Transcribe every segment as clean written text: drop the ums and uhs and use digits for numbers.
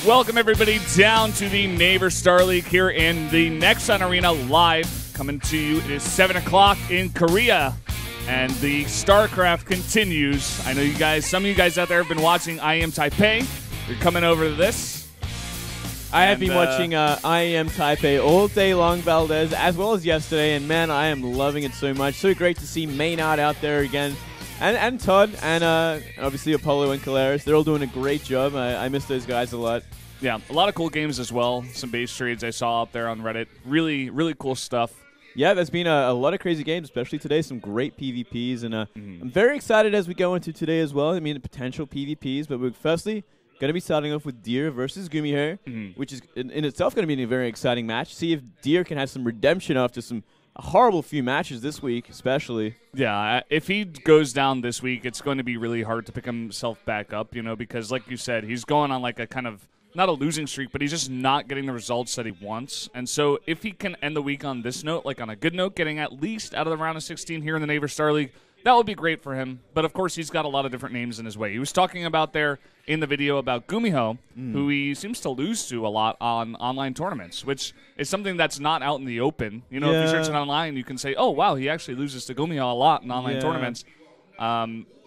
Welcome, everybody, down to the Neighbor Star League here in the Match1 Arena live. Coming to you, it is 7 o'clock in Korea, and the Starcraft continues. I know you guys, some of you guys out there have been watching I Am Taipei. You're coming over to this. I have been watching I Am Taipei all day long, Valdez, as well as yesterday, and man, I am loving it so much. So great to see Maynard out there again. And Todd, and obviously Apollo and Caleris. They're all doing a great job. I miss those guys a lot. Yeah, a lot of cool games as well. Some base trades I saw up there on Reddit. Really, really cool stuff. Yeah, there's been a lot of crazy games, especially today. Some great PvPs, and I'm very excited as we go into today as well. I mean, potential PvPs, but we're firstly going to be starting off with Deer versus GuMiho, which is in itself going to be a very exciting match. See if Deer can have some redemption after some horrible few matches this week, especially. Yeah, if he goes down this week, it's going to be really hard to pick himself back up, you know, because like you said, he's going on like a kind of, not a losing streak, but he's just not getting the results that he wants. And so if he can end the week on this note, like on a good note, getting at least out of the round of 16 here in the Neighbor Star League, that would be great for him. But of course, he's got a lot of different names in his way. He was talking about there in the video about GuMiho, who he seems to lose to a lot on online tournaments, which is something that's not out in the open. You know, if you search it online, you can say, oh, wow, he actually loses to GuMiho a lot in online tournaments.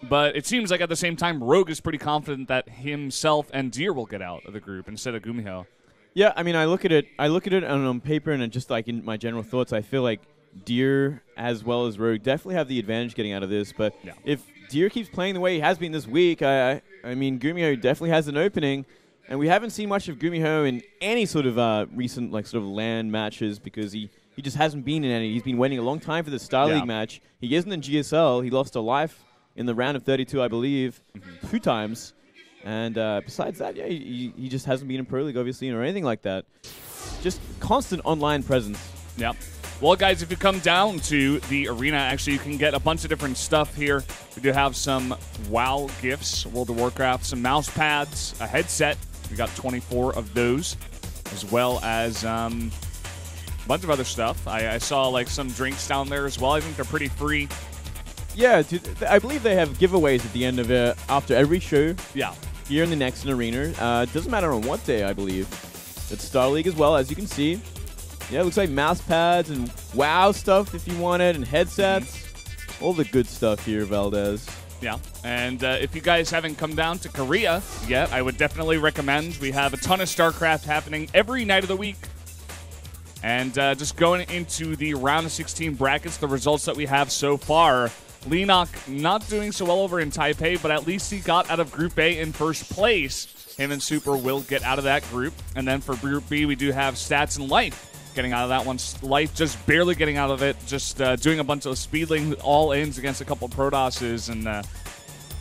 But it seems like at the same time, Rogue is pretty confident that himself and Deer will get out of the group instead of GuMiho. Yeah, I mean, I look at it on paper, and just like in my general thoughts, I feel like Deer as well as Rogue definitely have the advantage getting out of this. But if Deer keeps playing the way he has been this week, I mean, GuMiho definitely has an opening. And we haven't seen much of GuMiho in any sort of recent sort of LAN matches because he just hasn't been in any. He's been waiting a long time for the Star League match. He isn't in GSL. He lost a life in the round of 32, I believe, 2 times. And besides that, yeah, he just hasn't been in Pro League, obviously, or anything like that. Just constant online presence. Yeah. Well, guys, if you come down to the arena, actually, you can get a bunch of different stuff here. We do have some WoW gifts, World of Warcraft, some mouse pads, a headset. We got 24 of those, as well as a bunch of other stuff. I saw like some drinks down there as well. I think they're pretty free. Yeah, I believe they have giveaways at the end of after every show. Yeah. Here in the Nexon Arena. It doesn't matter on what day, I believe. It's Star League as well, as you can see. Yeah, it looks like mouse pads and WoW stuff if you want it, and headsets. All the good stuff here, Valdez. Yeah, and if you guys haven't come down to Korea yet, I would definitely recommend. We have a ton of StarCraft happening every night of the week. And just going into the round of 16 brackets, the results that we have so far, Lenok not doing so well over in Taipei, but at least he got out of Group A in first place. Him and Super will get out of that group. And then for Group B, we do have Stats and Life getting out of that one. Life just barely getting out of it, just doing a bunch of speedling all-ins against a couple of Protosses, and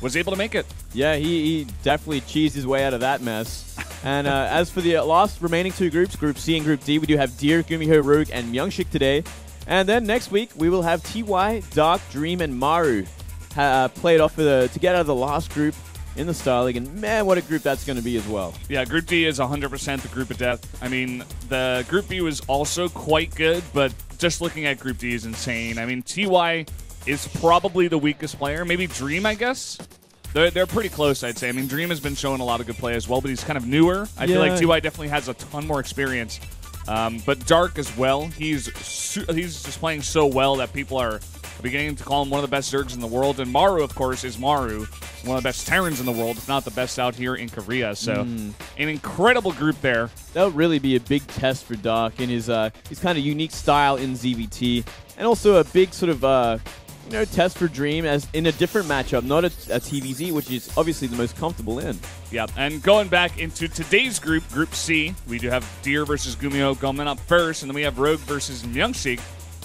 was able to make it. Yeah, he definitely cheesed his way out of that mess. And as for the last remaining 2 groups, Group C and Group D, we do have Deer, GuMiho, Rogue, and Myungshik today. And then next week, we will have TY, Dark, Dream, and Maru play it off to get out of the last group in the Star League. And man, what a group that's going to be as well. Yeah, Group D is 100% the group of death. I mean, the Group B was also quite good, but just looking at Group D is insane. I mean, TY is probably the weakest player. Maybe Dream, I guess. They're pretty close, I'd say. I mean, Dream has been showing a lot of good play as well, but he's kind of newer. I feel like TY definitely has a ton more experience. But Dark as well, he's just playing so well that people are beginning to call him one of the best Zergs in the world. And Maru, of course, is Maru, one of the best Terrans in the world, if not the best out here in Korea. So an incredible group there. That'll really be a big test for Dark in his kind of unique style in ZVT. And also a big sort of test for Dream as in a different matchup, not a TVZ, which is obviously the most comfortable in. Yeah, and going back into today's group, Group C, we do have Deer versus GuMio coming up first, and then we have Rogue versus Myungshik.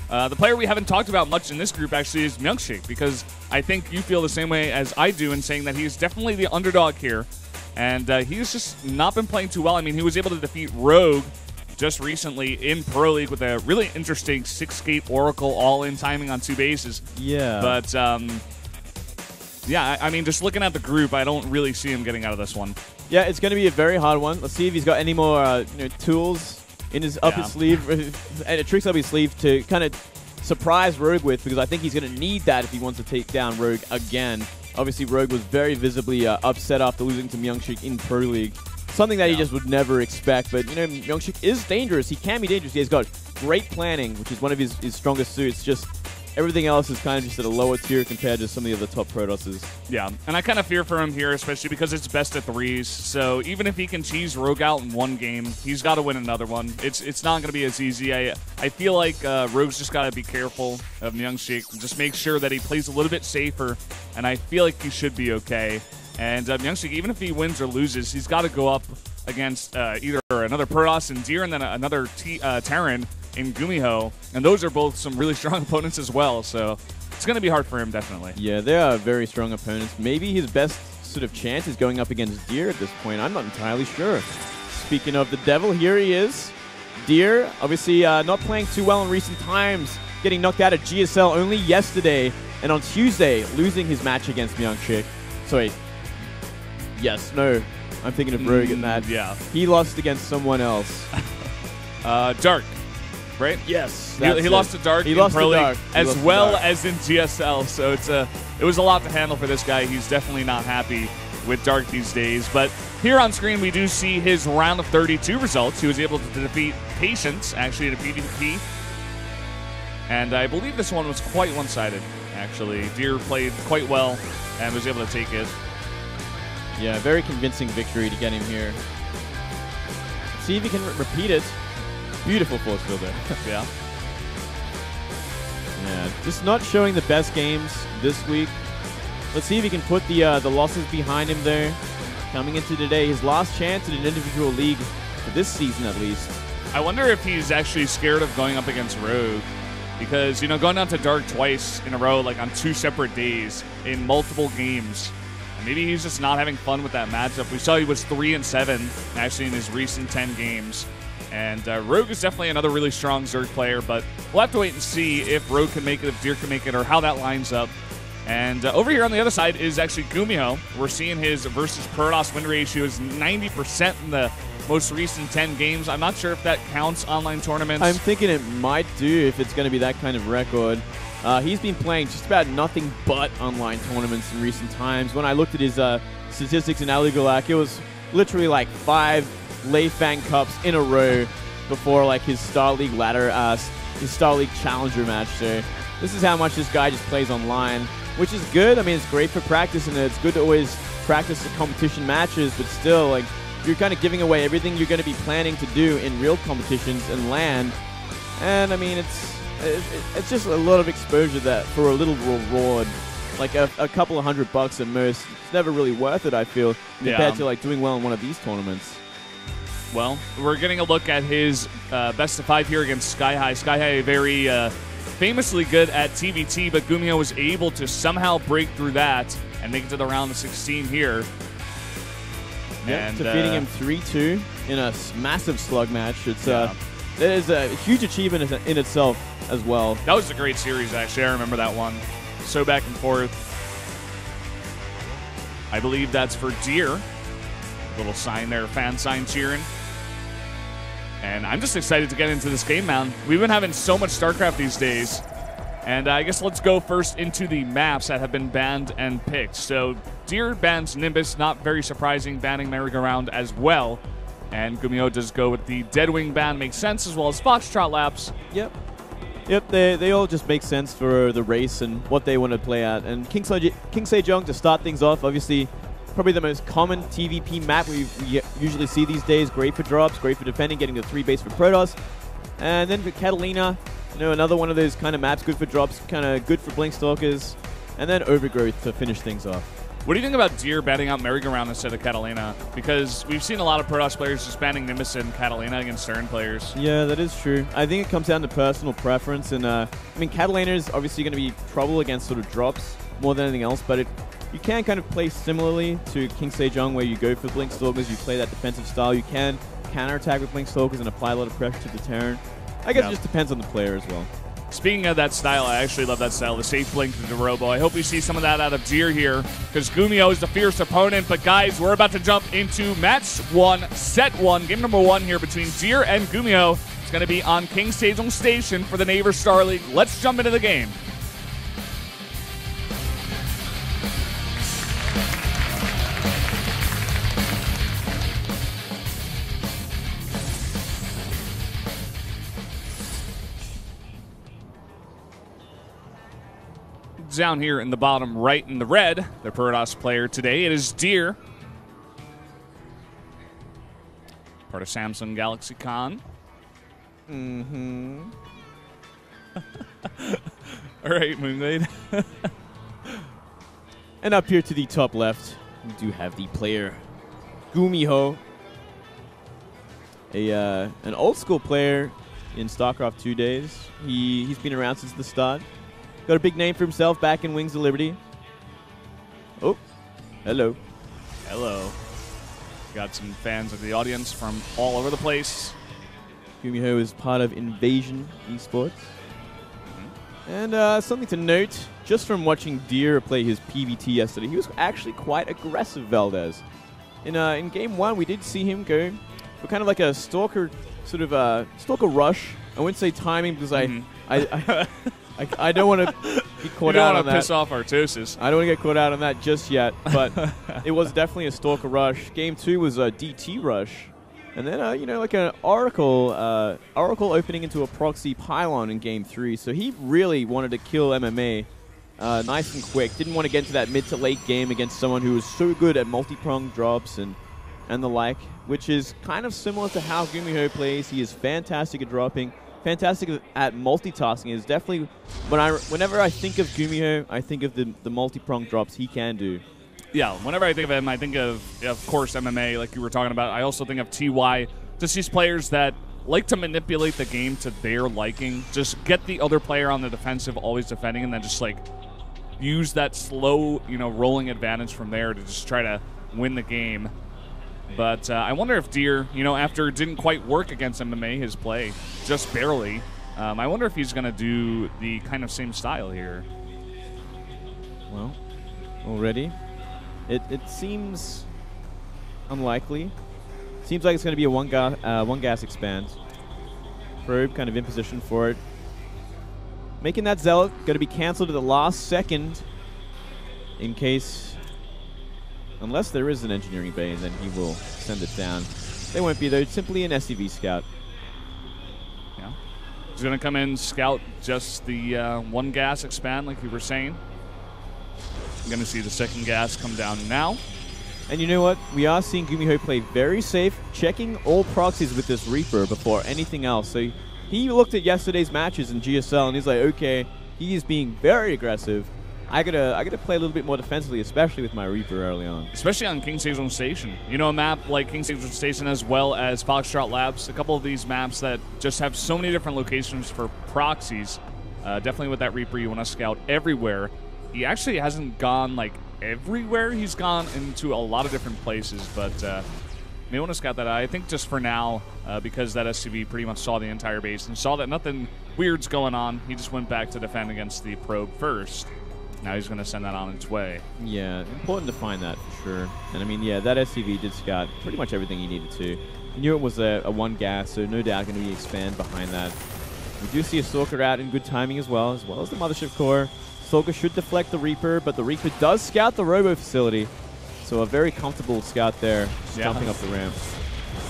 The player we haven't talked about much in this group actually is Myungshik, because I think you feel the same way as I do in saying that he's definitely the underdog here, and he's just not been playing too well. I mean, he was able to defeat Rogue just recently in Pro League with a really interesting 6-gate Oracle all-in timing on 2 bases. Yeah. But, yeah, I mean, just looking at the group, I don't really see him getting out of this one. Yeah, it's going to be a very hard one. Let's see if he's got any more tools in his up his sleeve, and tricks up his sleeve to kind of surprise Rogue with, because I think he's going to need that if he wants to take down Rogue again. Obviously, Rogue was very visibly upset after losing to Myungshik in Pro League. something that he just would never expect. But, you know, Myungshik is dangerous. He can be dangerous. He's got great planning, which is one of his strongest suits. Just everything else is kind of just at a lower tier compared to some of the other top Protosses. Yeah, and I kind of fear for him here, especially because it's best of threes. So even if he can cheese Rogue out in one game, he's got to win another one. It's not going to be as easy. I feel like Rogue's just got to be careful of Myungshik and just make sure that he plays a little bit safer, and I feel like he should be okay. And Myungshik, even if he wins or loses, he's got to go up against either another Protoss and Deer and then another Terran in GuMiho, and those are both some really strong opponents as well, so it's going to be hard for him, definitely. Yeah, they are very strong opponents. Maybe his best sort of chance is going up against Deer at this point. I'm not entirely sure. Speaking of the Devil, here he is. Deer, obviously not playing too well in recent times, getting knocked out at GSL only yesterday, and on Tuesday, losing his match against Myungshik. Sorry. Yes, no. I'm thinking of Rogue in that. Yeah. He lost against someone else. Dark. Right? Yes. He lost to Dark in Pro League as well as in GSL, so it was a lot to handle for this guy. He's definitely not happy with Dark these days. But here on screen, we do see his round of 32 results. He was able to defeat Patience, actually, at a PvP. And I believe this one was quite one-sided, actually. Deer played quite well and was able to take it. Yeah, very convincing victory to get him here. Let's see if he can repeat it. Beautiful force field there. Yeah. Yeah, just not showing the best games this week. Let's see if he can put the losses behind him there. Coming into today, his last chance in an individual league for this season at least. I wonder if he's actually scared of going up against Rogue. Because, you know, going down to Dark twice in a row, like on 2 separate days in multiple games, maybe he's just not having fun with that matchup. We saw he was 3-7 actually in his recent 10 games. And Rogue is definitely another really strong Zerg player, but we'll have to wait and see if Rogue can make it, if Deer can make it, or how that lines up. And over here on the other side is actually GuMiho. We're seeing his versus Protoss win ratio is 90% in the most recent 10 games. I'm not sure if that counts online tournaments. I'm thinking it might do if it's going to be that kind of record. He's been playing just about nothing but online tournaments in recent times. When I looked at his statistics in Aligalak, it was literally like 5 Lei Fang Cups in a row before like his Star League ladder, his Star League Challenger match. So this is how much this guy just plays online, which is good. I mean, it's great for practice, and it's good to always practice the competition matches, but still, like, you're kind of giving away everything you're going to be planning to do in real competitions and LAN. And I mean, it's just a lot of exposure that for a little reward, like a couple of $100 at most. It's never really worth it, I feel, compared to like doing well in one of these tournaments. Well, we're getting a look at his best of 5 here against SkyHigh. SkyHigh very famously good at TVT, but GuMiho was able to somehow break through that and make it to the round of 16 here. Yep, and defeating him 3-2 in a massive slug match. It's that is a huge achievement in itself as well. That was a great series, actually. I remember that one. So back and forth. I believe that's for Deer. Little sign there, fan sign cheering. And I'm just excited to get into this game, man. We've been having so much Starcraft these days. And I guess let's go first into the maps that have been banned and picked. So Deer bans Nimbus, not very surprising, banning Merry-Go-Round as well. And GuMiho does go with the Deadwing ban, makes sense, as well as Foxtrot Laps. Yep, they all just make sense for the race and what they want to play at. And King Sejong to start things off, obviously probably the most common TVP map we usually see these days. Great for drops, great for defending, getting the 3 base for Protoss. And then for Catalina, you know, another one of those kind of maps, good for drops, kind of good for Blinkstalkers. And then Overgrowth to finish things off. What do you think about Deer banning out Merry-Go-Round instead of Catalina? Because we've seen a lot of Protoss players just banning Nimbus and Catalina against Stern players. Yeah, that is true. I think it comes down to personal preference. And I mean, Catalina is obviously going to be trouble against sort of drops more than anything else, but you can kind of play similarly to King Sejong, where you go for Blinkstalkers, you play that defensive style. You can counterattack with Blinkstalkers and apply a lot of pressure to the Terran. I guess it just depends on the player as well. Speaking of that style, I actually love that style, the safe blink to the Robo. I hope we see some of that out of Deer here, because GuMiho is the fierce opponent. But guys, we're about to jump into Match 1, Set 1, game number 1 here between Deer and GuMiho. It's going to be on King Sejong Station for the Naver Star League. Let's jump into the game. down here in the bottom right in the red, the Protoss player today, it is Deer. Part of Samsung Galaxy Con. Mm-hmm. All right, Moonglade. And up here to the top left, we do have the player GuMiho, an old school player in Starcraft 2 days. He's been around since the start. Got a big name for himself back in Wings of Liberty. Oh, hello. Hello. Got some fans of the audience from all over the place. GuMiho is part of Invasion Esports. And something to note, just from watching Deer play his PvT yesterday, he was actually quite aggressive, Valdez. In Game 1, we did see him go for kind of like a stalker, sort of stalker rush. I wouldn't say timing because I don't want to be caught out on that. You don't want to piss off Artosis. I don't want to get caught out on that just yet, but it was definitely a stalker rush. Game 2 was a DT rush. And then, you know, like an Oracle opening into a proxy pylon in Game 3. So he really wanted to kill MMA nice and quick. Didn't want to get into that mid to late game against someone who was so good at multi-pronged drops and the like, which is kind of similar to how GuMiho plays. He is fantastic at dropping, fantastic at multitasking. Is definitely, whenever I think of GuMiho, I think of the multi-pronged drops he can do. Yeah, whenever I think of him, I think of course, MMA, like you were talking about. I also think of TY, just these players that like to manipulate the game to their liking. Just get the other player on the defensive, always defending, and then just, like, use that slow, you know, rolling advantage from there to just try to win the game. But I wonder if Deer, you know, after it didn't quite work against MMA, his play, just barely, I wonder if he's going to do the kind of same style here. Well, already? It seems unlikely. Seems like it's going to be a one gas expand. Probe kind of in position for it. Making that Zealot going to be canceled at the last second in case, unless there is an engineering bay, and then he will send it down. They won't be though. Simply an SCV scout. Yeah, he's going to come in, scout just the one gas expand, like you were saying. I'm going to see the second gas come down now. And you know what? We are seeing GuMiho play very safe, checking all proxies with this Reaper before anything else. So he looked at yesterday's matches in GSL and he's like, okay, he is being very aggressive. I gotta play a little bit more defensively, especially with my Reaper early on. Especially on King Stage Station. You know, a map like King Stage Station as well as Foxtrot Labs, a couple of these maps that just have so many different locations for proxies. Definitely with that Reaper, you want to scout everywhere. He actually hasn't gone, like, everywhere. He's gone into a lot of different places, but may want to scout that out. I think just for now, because that SCV pretty much saw the entire base and saw that nothing weird's going on, he just went back to defend against the probe first. Now he's going to send that on its way. Yeah, important to find that for sure. And I mean, yeah, that SCV did scout pretty much everything he needed to. He knew it was a one gas, so no doubt going to be expand behind that. We do see a Stalker out in good timing as well as the Mothership Core. Stalker should deflect the Reaper, but the Reaper does scout the Robo facility. So a very comfortable scout there, just jumping up the ramp.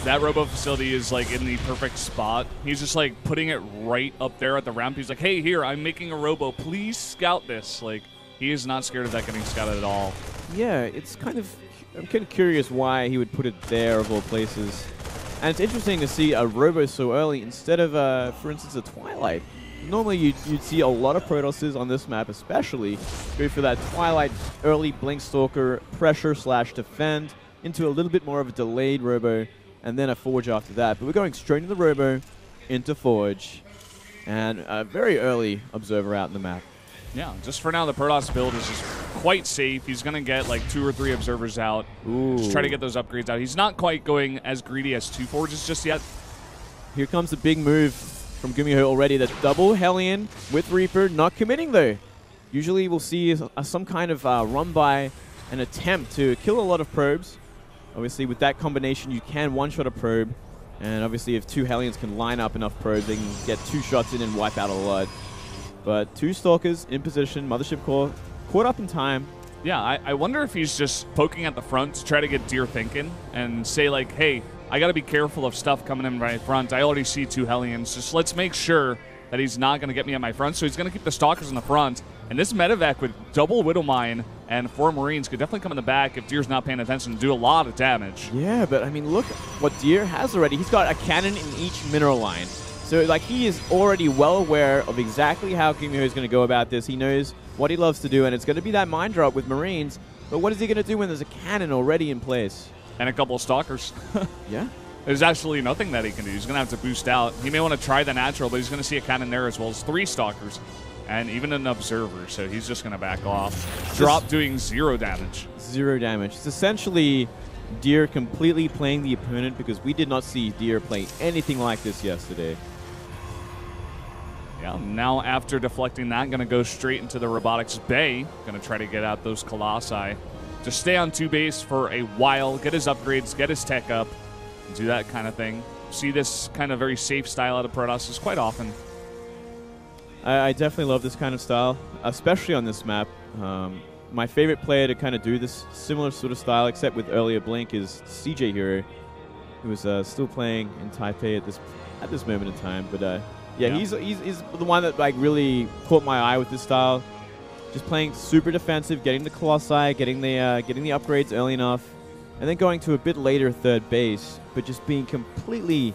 That Robo facility is, like, in the perfect spot. He's just, like, putting it right up there at the ramp. He's like, hey, here, I'm making a Robo. Please scout this. Like, he is not scared of that getting scouted at all. Yeah, it's kind of, I'm kind of curious why he would put it there of all places. And it's interesting to see a Robo so early instead of, for instance, a Twilight. Normally you'd see a lot of Protosses on this map especially go for that Twilight early Blink Stalker pressure / defend into a little bit more of a delayed Robo and then a Forge after that. But we're going straight into the Robo, into Forge, and a very early Observer out in the map. Yeah, just for now the Protoss build is just quite safe. He's going to get like 2 or 3 Observers out. Ooh. Just try to get those upgrades out. He's not quite going as greedy as 2 Forges just yet. Here comes the big move from GuMiho already. That double Hellion with Reaper, not committing though. Usually we'll see some kind of run by an attempt to kill a lot of probes. Obviously with that combination you can one-shot a probe, and obviously if 2 Hellions can line up enough probes they can get 2 shots in and wipe out a lot. But 2 Stalkers in position, Mothership Core caught up in time. Yeah, I wonder if he's just poking at the front to try to get Deer thinking and say like, hey, I got to be careful of stuff coming in my front. I already see 2 Hellions. Just let's make sure that he's not going to get me at my front. So he's going to keep the Stalkers in the front And this medevac with double Widow Mine and 4 Marines could definitely come in the back if Deer's not paying attention and do a lot of damage. Yeah, but I mean, look what Deer has already. He's got a cannon in each mineral line. So, like, he is already well aware of exactly how GuMiho is going to go about this. He knows what he loves to do, and it's going to be that mine drop with Marines. But what is he going to do when there's a cannon already in place? And a couple of Stalkers. Yeah. There's actually nothing that he can do. He's going to have to boost out. He may want to try the natural, but he's going to see a cannon there as well as 3 Stalkers and even an Observer. So he's just going to back off. Drop doing 0 damage. 0 damage. It's essentially Deer completely playing the opponent because we did not see Deer play anything like this yesterday. Yeah, now after deflecting that, going to go straight into the Robotics Bay. Going to try to get out those Colossi. Just stay on 2 base for a while, get his upgrades, get his tech up, and do that kind of thing. See this kind of very safe style out of Protoss quite often. I definitely love this kind of style, especially on this map. My favorite player to kind of do this similar sort of style, except with earlier Blink, is CJ Hero, who is still playing in Taipei at this moment in time. But yeah, he's the one that like really caught my eye with this style. Just playing super defensive, getting the Colossi, getting the upgrades early enough, and then going to a bit later third base, but just being completely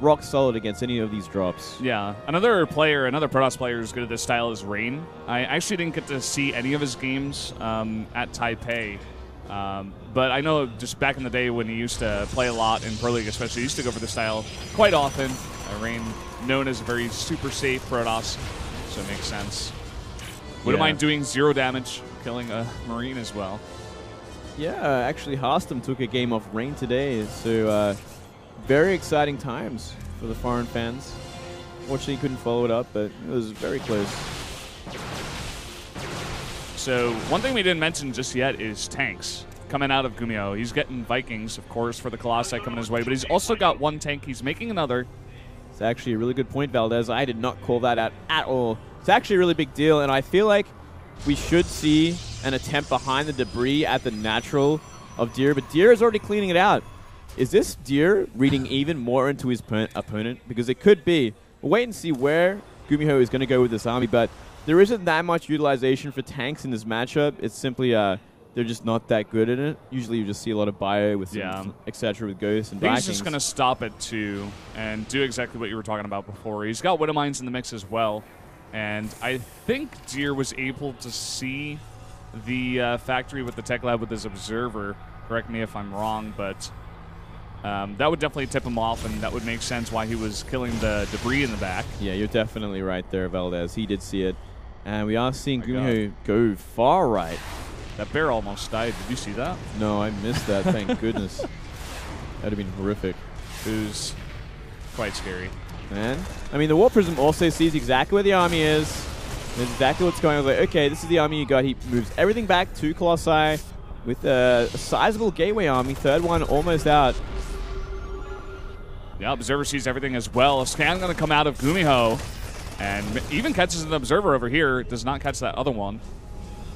rock solid against any of these drops. Yeah, another Protoss player who's good at this style is Rain. I actually didn't get to see any of his games at Taipei, but I know just back in the day when he used to play a lot in Pro League especially, he used to go for this style quite often. Rain, known as a very super safe Protoss, so it makes sense. Wouldn't mind doing 0 damage, killing a Marine as well. Yeah, actually Harstam took a game off Rain today, so very exciting times for the foreign fans. Fortunately, couldn't follow it up, but it was very close. So one thing we didn't mention just yet is tanks coming out of Gumio. He's getting Vikings, of course, for the Colossi coming his way, but he's also got 1 tank. He's making another. It's actually a really good point, Valdez. I did not call that out at all. It's actually a really big deal, and I feel like we should see an attempt behind the debris at the natural of Deer, but Deer is already cleaning it out. Is this Deer reading even more into his opponent? Because it could be. We'll wait and see where GuMiho is going to go with this army, but there isn't that much utilization for tanks in this matchup. It's simply they're just not that good at it. Usually you just see a lot of bio with etc. with Ghosts and Vikings. He's just going to stop at 2 and do exactly what you were talking about before. He's got Widow Mines in the mix as well. And I think Deer was able to see the factory with the tech lab with his Observer. Correct me if I'm wrong, but that would definitely tip him off, and that would make sense why he was killing the debris in the back. Yeah, you're definitely right there, Valdez. He did see it. And we are seeing GuMiho go far right. That bear almost died. Did you see that? No, I missed that. Thank goodness. That would have been horrific. It was quite scary. Man, I mean, the War Prism also sees exactly where the army is. Knows exactly what's going on. Like, okay, this is the army you got. He moves everything back to Colossi with a sizable gateway army. Third one almost out. Yeah, Observer sees everything as well. A scan going to come out of GuMiho and even catches an Observer over here. Does not catch that other one.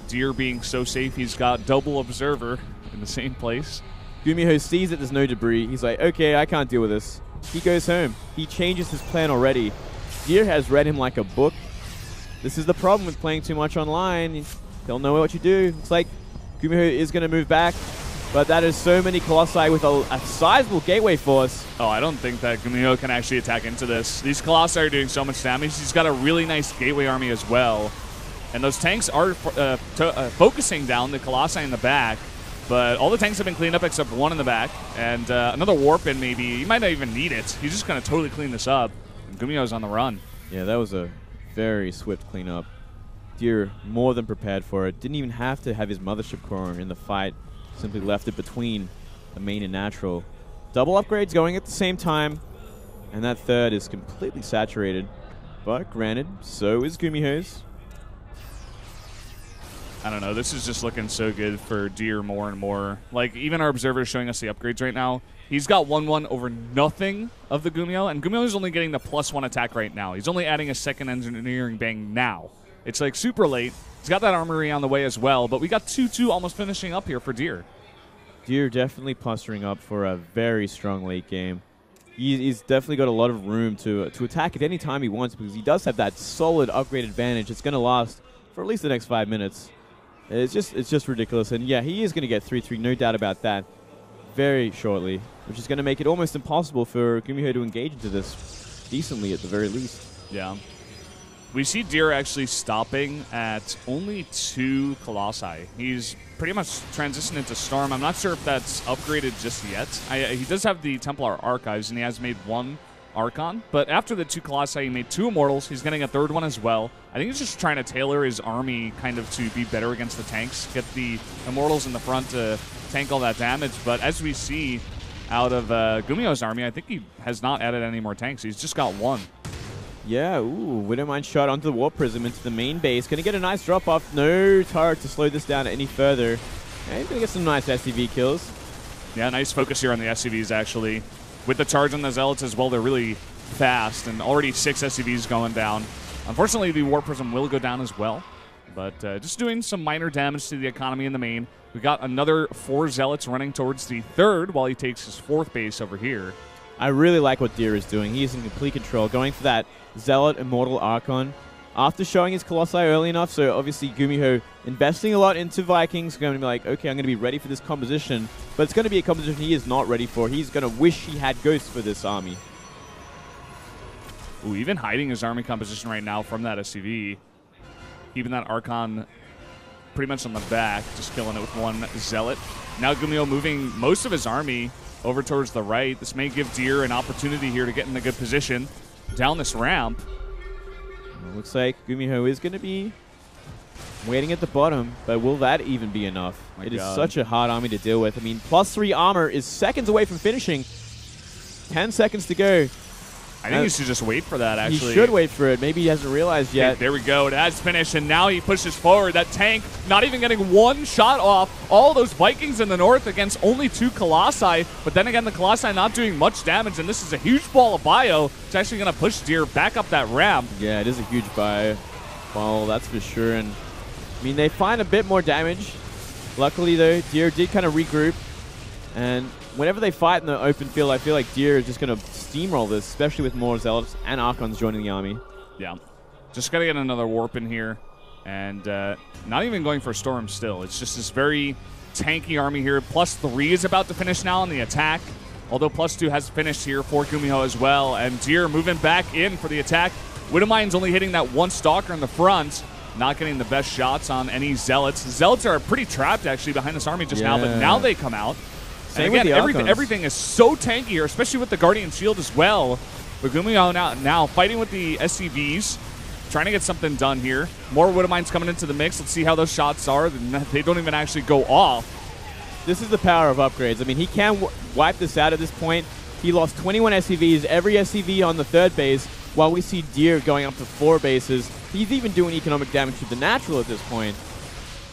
Deer being so safe, he's got double Observer in the same place. GuMiho sees that there's no debris. He's like, okay, I can't deal with this. He goes home. He changes his plan already. Deer has read him like a book. This is the problem with playing too much online. They'll know what you do. It's like GuMiho is going to move back, but that is so many Colossi with a sizable gateway force. Oh, I don't think that GuMiho can actually attack into this. These Colossi are doing so much damage. He's got a really nice gateway army as well. And those tanks are focusing down the Colossi in the back. But all the tanks have been cleaned up except 1 in the back. And another warp in maybe. He might not even need it. He's just going to totally clean this up. And Gumio's on the run. Yeah, that was a very swift cleanup. Deer more than prepared for it. Didn't even have to have his Mothership Core in the fight. Simply left it between the main and natural. Double upgrades going at the same time. And that third is completely saturated. But granted, so is GuMiho's. I don't know. This is just looking so good for Deer more and more. Like, even our Observer is showing us the upgrades right now. He's got 1-1 over nothing of the Gumio, and Gumio is only getting the +1 attack right now. He's only adding a second engineering bang now. It's, like, super late. He's got that armory on the way as well, but we got 2-2 almost finishing up here for Deer. Deer definitely posturing up for a very strong late game. He's definitely got a lot of room to attack at any time he wants because he does have that solid upgrade advantage. It's going to last for at least the next 5 minutes. It's just ridiculous. And yeah, he is going to get 3-3, no doubt about that, very shortly, which is going to make it almost impossible for GuMiho to engage into this decently at the very least. Yeah. We see Deer actually stopping at only 2 Colossi. He's pretty much transitioned into Storm. I'm not sure if that's upgraded just yet. He does have the Templar Archives, and he has made 1 Archon. But after the 2 Colossi, he made 2 Immortals. He's getting a 3rd one as well. I think he's just trying to tailor his army kind of to be better against the tanks, get the Immortals in the front to tank all that damage. But as we see out of Gumio's army, I think he has not added any more tanks. He's just got 1. Yeah, ooh, Widowmine shot onto the Warp Prism into the main base. Going to get a nice drop-off. No turret to slow this down any further. And he's going to get some nice SCV kills. Yeah, nice focus here on the SCVs, actually. With the charge on the Zealots as well, they're really fast, and already 6 SCVs going down. Unfortunately, the Warp Prism will go down as well, but just doing some minor damage to the economy in the main. We got another 4 Zealots running towards the 3rd while he takes his 4th base over here. I really like what Deer is doing. He's in complete control, going for that Zealot Immortal Archon. After showing his Colossi early enough, so obviously GuMiho investing a lot into Vikings, going to be like, okay, I'm going to be ready for this composition, but it's going to be a composition he is not ready for. He's going to wish he had Ghosts for this army. Ooh, even hiding his army composition right now from that SCV. Even that Archon pretty much on the back, just killing it with 1 Zealot. Now GuMiho moving most of his army over towards the right. This may give Deer an opportunity here to get in a good position down this ramp. It looks like GuMiho is going to be waiting at the bottom, but will that even be enough? It is such a hard army to deal with. I mean, +3 armor is seconds away from finishing. 10 seconds to go. I think he should just wait for that, actually. He should wait for it. Maybe he hasn't realized yet. Okay, there we go. It has finished, and now he pushes forward. That tank not even getting 1 shot off. All those Vikings in the north against only 2 Colossi. But then again, the Colossi not doing much damage, and this is a huge ball of bio. It's actually going to push Deer back up that ramp. Yeah, it is a huge bio ball, that's for sure. And I mean, they find a bit more damage. Luckily, though, Deer did kind of regroup. And whenever they fight in the open field, I feel like Deer is just going to steamroll this, especially with more Zealots and Archons joining the army. Yeah. Just got to get another Warp in here. And not even going for Storm still. It's just this very tanky army here. +3 is about to finish now on the attack. Although +2 has finished here for GuMiho as well. And Deer moving back in for the attack. Widowmine's only hitting that 1 Stalker in the front. Not getting the best shots on any Zealots. The Zealots are pretty trapped, actually, behind this army just now. But now they come out. Same and again, with the everything is so tanky here, especially with the Guardian Shield as well. But GuMiho now fighting with the SCVs, trying to get something done here. More Widowmines coming into the mix. Let's see how those shots are. They don't even actually go off. This is the power of upgrades. I mean, he can wipe this out at this point. He lost 21 SCVs, every SCV on the 3rd base, while we see Deer going up to 4 bases. He's even doing economic damage to the natural at this point.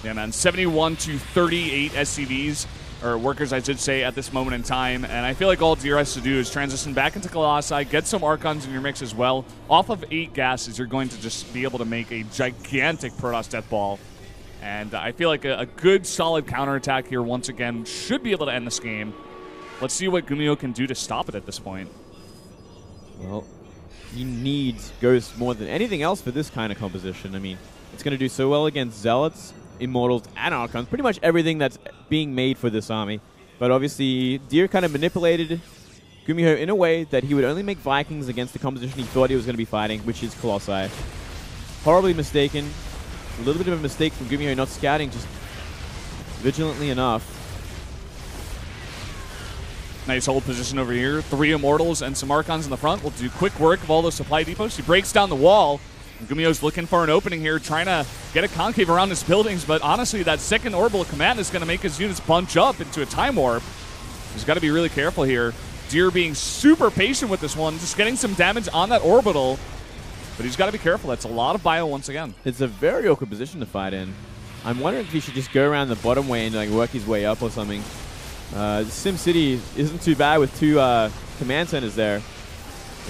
Yeah, man. 71 to 38 SCVs. Or workers, I should say, at this moment in time. And I feel like all Deer has to do is transition back into Colossi, get some Archons in your mix as well. Off of 8 gases, you're going to just be able to make a gigantic Protoss Death Ball. And I feel like a good, solid counterattack here, once again, should be able to end this game. Let's see what GuMiho can do to stop it at this point. Well, he needs Ghosts more than anything else for this kind of composition. I mean, it's going to do so well against Zealots, Immortals, and Archons. Pretty much everything that's being made for this army. But obviously, Deer kind of manipulated GuMiho in a way that he would only make Vikings against the composition he thought he was going to be fighting, which is Colossi. Horribly mistaken. A little bit of a mistake from GuMiho not scouting just vigilantly enough. Nice hold position over here. 3 Immortals and some Archons in the front will do quick work of all those supply depots. He breaks down the wall. GuMiho's looking for an opening here, trying to get a concave around his buildings, but honestly, that 2nd orbital command is going to make his units bunch up into a time warp. He's got to be really careful here. Deer being super patient with this one, just getting some damage on that orbital, but he's got to be careful. That's a lot of bio once again. It's a very awkward position to fight in. I'm wondering if he should just go around the bottom way and like work his way up or something. SimCity isn't too bad with 2 command centers there.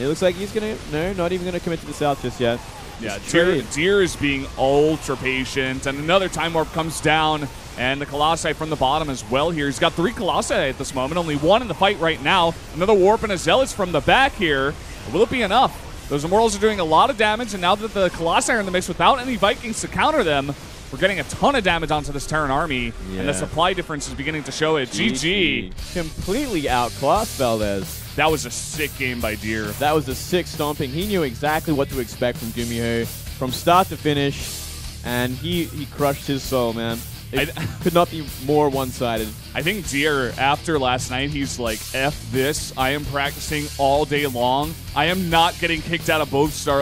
It looks like he's going to, no, not even going to commit to the south just yet. Yeah, Deer is being ultra patient, and another time warp comes down, and the Colossi from the bottom as well here. He's got 3 Colossi at this moment, only 1 in the fight right now. Another warp and a Zealots from the back here. Will it be enough? Those Immortals are doing a lot of damage, and now that the Colossi are in the mix without any Vikings to counter them, we're getting a ton of damage onto this Terran army, and the supply difference is beginning to show it. GG. Completely outclassed Valdez. That was a sick game by Deer. That was a sick stomping. He knew exactly what to expect from GuMiho from start to finish, and he crushed his soul, man. It could not be more one-sided. I think Deer, after last night, he's like, F this. I am practicing all day long. I am not getting kicked out of both Star